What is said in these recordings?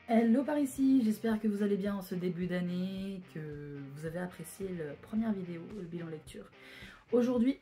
Hello par ici, j'espère que vous allez bien en ce début d'année, que vous avez apprécié la première vidéo, le bilan lecture. Aujourd'hui,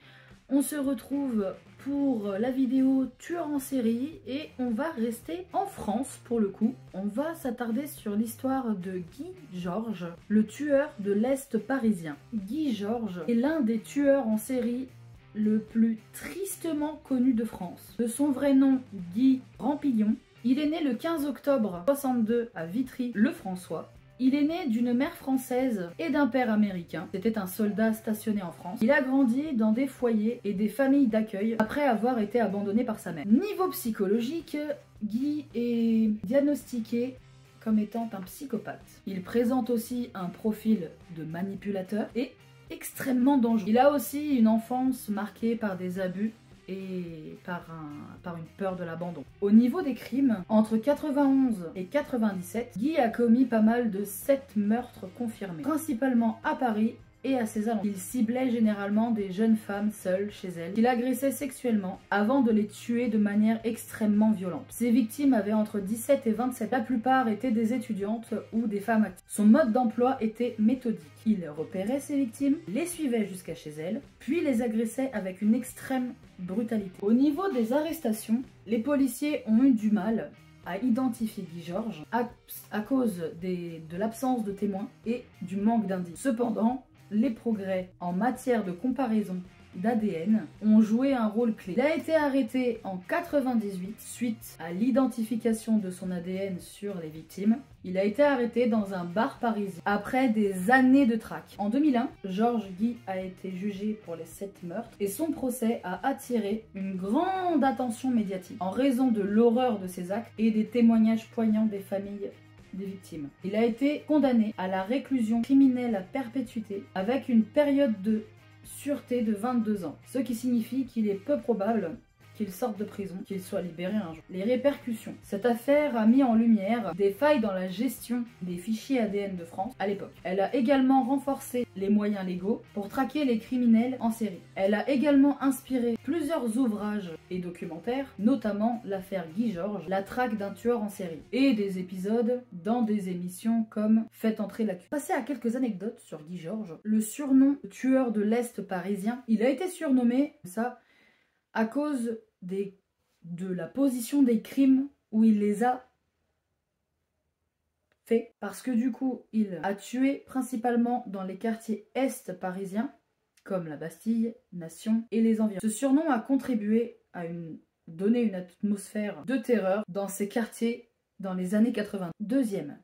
on se retrouve pour la vidéo tueur en série et on va rester en France pour le coup. On va s'attarder sur l'histoire de Guy Georges, le tueur de l'Est parisien. Guy Georges est l'un des tueurs en série le plus tristement connu de France. De son vrai nom, Guy Rampillon, il est né le 15 octobre 62 à Vitry-le-François. Il est né d'une mère française et d'un père américain. C'était un soldat stationné en France. Il a grandi dans des foyers et des familles d'accueil après avoir été abandonné par sa mère. Niveau psychologique, Guy est diagnostiqué comme étant un psychopathe. Il présente aussi un profil de manipulateur et extrêmement dangereux. Il a aussi une enfance marquée par des abus et par une peur de l'abandon. Au niveau des crimes, entre 91 et 97, Guy a commis pas mal de 7 meurtres confirmés, principalement à Paris et à ses alentours. Il ciblait généralement des jeunes femmes seules chez elles, qu'il agressait sexuellement avant de les tuer de manière extrêmement violente. Ses victimes avaient entre 17 et 27, la plupart étaient des étudiantes ou des femmes actives. Son mode d'emploi était méthodique. Il repérait ses victimes, les suivait jusqu'à chez elles, puis les agressait avec une extrême brutalité. Au niveau des arrestations, les policiers ont eu du mal à identifier Guy Georges à cause de l'absence de témoins et du manque d'indices. Cependant, les progrès en matière de comparaison d'ADN ont joué un rôle clé. Il a été arrêté en 98 suite à l'identification de son ADN sur les victimes. Il a été arrêté dans un bar parisien après des années de traque. En 2001, Georges Guy a été jugé pour les 7 meurtres et son procès a attiré une grande attention médiatique en raison de l'horreur de ses actes et des témoignages poignants des familles des victimes. Il a été condamné à la réclusion criminelle à perpétuité avec une période de sûreté de 22 ans, ce qui signifie qu'il est peu probable qu'il sorte de prison, qu'il soit libéré un jour. Les répercussions. Cette affaire a mis en lumière des failles dans la gestion des fichiers ADN de France à l'époque. Elle a également renforcé les moyens légaux pour traquer les criminels en série. Elle a également inspiré plusieurs ouvrages et documentaires, notamment l'affaire Guy Georges, la traque d'un tueur en série, et des épisodes dans des émissions comme Faites entrer l'accusé. Passer à quelques anecdotes sur Guy Georges. Le surnom tueur de l'Est parisien, il a été surnommé ça à cause de la position des crimes où il les a faits. Parce que du coup, il a tué principalement dans les quartiers est parisiens, comme la Bastille, Nation et les environs. Ce surnom a contribué à donner une atmosphère de terreur dans ces quartiers dans les années 80. Deuxième,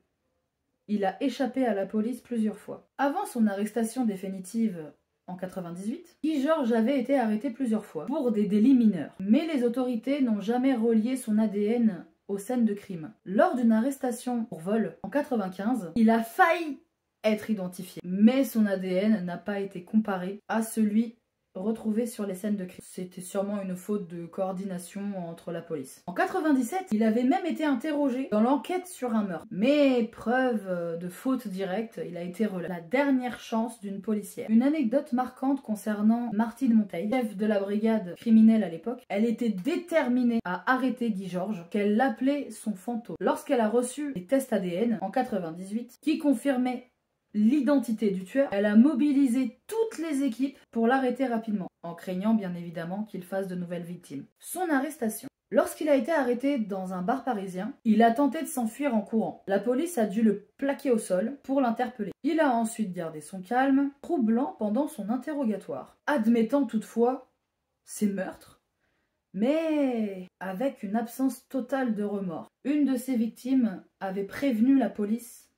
il a échappé à la police plusieurs fois. Avant son arrestation définitive en 98, Guy Georges avait été arrêté plusieurs fois pour des délits mineurs, mais les autorités n'ont jamais relié son ADN aux scènes de crime. Lors d'une arrestation pour vol en 95, il a failli être identifié, mais son ADN n'a pas été comparé à celui retrouvé sur les scènes de crime. C'était sûrement une faute de coordination entre la police. En 97, il avait même été interrogé dans l'enquête sur un meurtre. Mais preuve de faute directe, il a été relâché. La dernière chance d'une policière. Une anecdote marquante concernant Martine Monteil, chef de la brigade criminelle à l'époque. Elle était déterminée à arrêter Guy Georges, qu'elle l'appelait son fantôme. Lorsqu'elle a reçu les tests ADN en 98, qui confirmaient l'identité du tueur, elle a mobilisé toutes les équipes pour l'arrêter rapidement, en craignant bien évidemment qu'il fasse de nouvelles victimes. Son arrestation. Lorsqu'il a été arrêté dans un bar parisien, il a tenté de s'enfuir en courant. La police a dû le plaquer au sol pour l'interpeller. Il a ensuite gardé son calme, troublant pendant son interrogatoire, admettant toutefois ses meurtres, mais avec une absence totale de remords. Une de ses victimes avait prévenu la police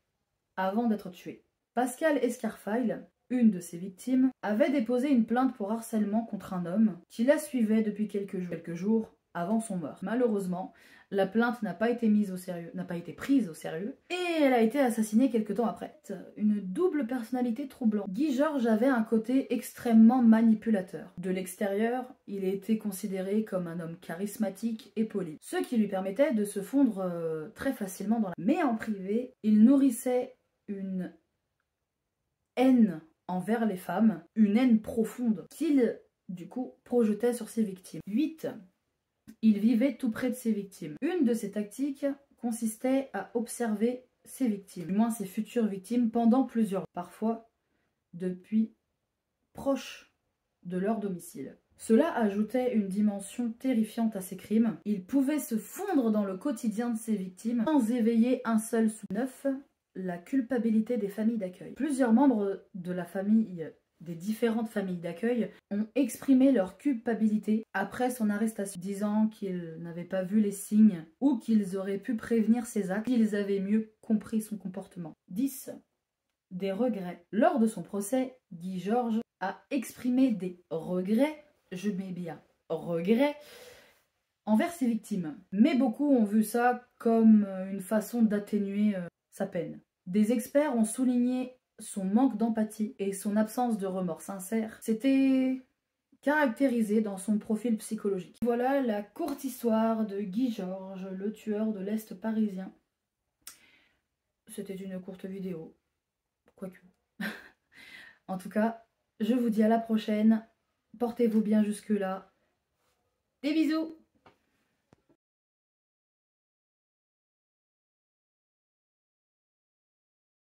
avant d'être tuée. Pascal Escarfile, une de ses victimes, avait déposé une plainte pour harcèlement contre un homme qui la suivait depuis quelques jours avant son meurtre. Malheureusement, la plainte n'a pas été prise au sérieux et elle a été assassinée quelque temps après. Une double personnalité troublante. Guy Georges avait un côté extrêmement manipulateur. De l'extérieur, il était considéré comme un homme charismatique et poli, ce qui lui permettait de se fondre très facilement dans la... Mais en privé, il nourrissait une haine envers les femmes, une haine profonde qu'il, du coup, projetait sur ses victimes. 8. Il vivait tout près de ses victimes. Une de ses tactiques consistait à observer ses victimes, du moins ses futures victimes, pendant plusieurs, parfois depuis proche de leur domicile. Cela ajoutait une dimension terrifiante à ces crimes. Il pouvait se fondre dans le quotidien de ses victimes sans éveiller un seul soupçon. 9. La culpabilité des familles d'accueil. Plusieurs membres de la famille, des différentes familles d'accueil, ont exprimé leur culpabilité après son arrestation, disant qu'ils n'avaient pas vu les signes ou qu'ils auraient pu prévenir ses actes s'ils avaient mieux compris son comportement. 10. Des regrets. Lors de son procès, Guy Georges a exprimé des regrets, je mets bien regrets, envers ses victimes. Mais beaucoup ont vu ça comme une façon d'atténuer sa peine. Des experts ont souligné son manque d'empathie et son absence de remords sincères. C'était caractérisé dans son profil psychologique. Voilà la courte histoire de Guy Georges, le tueur de l'Est parisien. C'était une courte vidéo. Quoique. En tout cas, je vous dis à la prochaine. Portez-vous bien jusque-là. Des bisous!